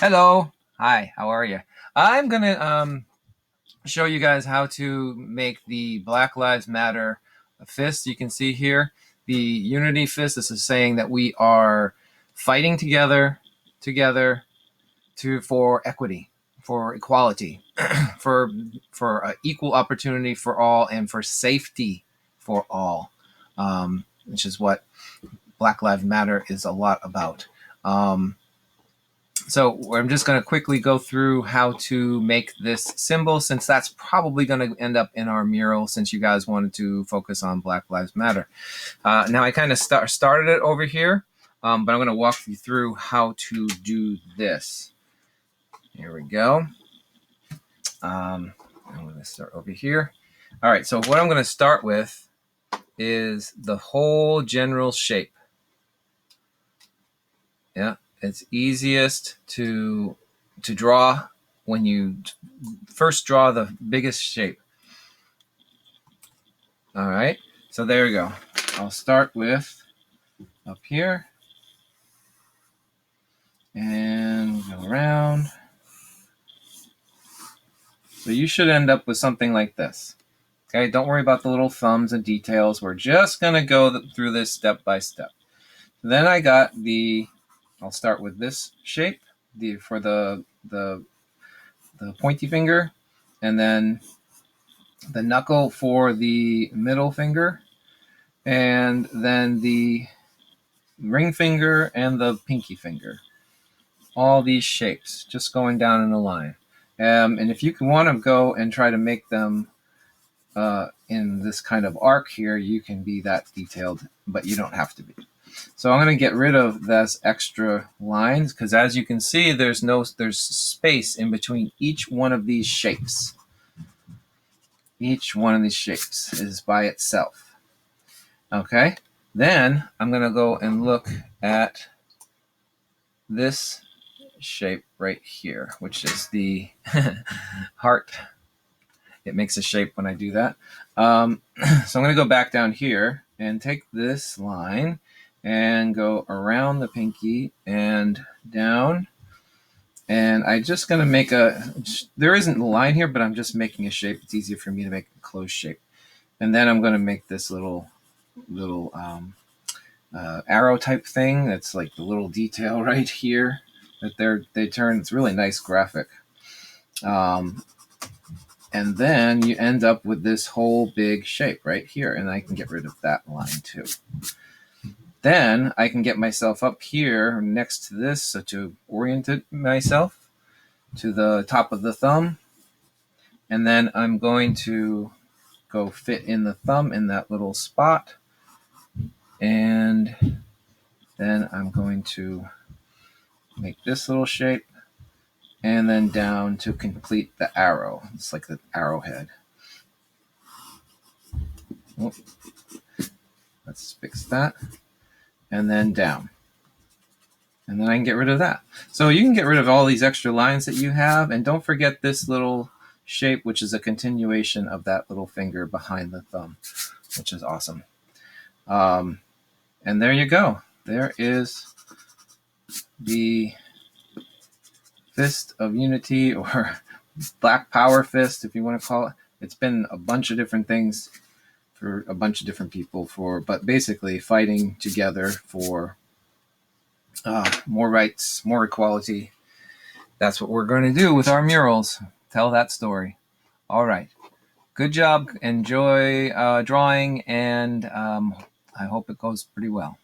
Hello. Hi, how are you? I'm going to show you guys how to make the Black Lives Matter fist. You can see here the unity fist. This is saying that we are fighting together for equity, for equality, for equal opportunity for all, and for safety for all, which is what Black Lives Matter is a lot about. So I'm just going to quickly go through how to make this symbol, since that's probably going to end up in our mural, since you guys wanted to focus on Black Lives Matter. Now I kind of started it over here, but I'm going to walk you through how to do this. Here we go. I'm going to start over here. All right, so what I'm going to start with is the whole general shape. Yeah, it's easiest to draw when you first draw the biggest shape. All right, so there you go. I'll start with up here and go around. So you should end up with something like this. Okay, don't worry about the little thumbs and details. We're just going to go through this step by step. Then I'll start with this shape for the pointy finger, and then the knuckle for the middle finger, and then the ring finger and the pinky finger. All these shapes just going down in a line. And if you want to go and try to make them in this kind of arc here, you can be that detailed, but you don't have to be. So I'm going to get rid of those extra lines, because as you can see, there's space in between each one of these shapes. Each one of these shapes is by itself. Okay, then I'm going to go and look at this shape right here, which is the heart. It makes a shape when I do that. So I'm going to go back down here and take this line and go around the pinky and down. And I'm just going to make there isn't a line here, but I'm just making a shape. It's easier for me to make a closed shape. And then I'm going to make this little arrow type thing. That's like the little detail right here that they turn. It's really nice graphic. And then you end up with this whole big shape right here. And I can get rid of that line too. Then I can get myself up here next to this, so to orient myself to the top of the thumb. And then I'm going to go fit in the thumb in that little spot. And then I'm going to make this little shape, and then down to complete the arrow. It's like the arrowhead. Oh, let's fix that. And then down. And then I can get rid of that. So you can get rid of all these extra lines that you have. And don't forget this little shape, which is a continuation of that little finger behind the thumb, which is awesome. And there you go. There is the Fist of Unity, or Black Power Fist, if you want to call it. It's been a bunch of different things for a bunch of different people, but basically fighting together for more rights, more equality. That's what we're going to do with our murals. Tell that story. All right. Good job. Enjoy drawing, and I hope it goes pretty well.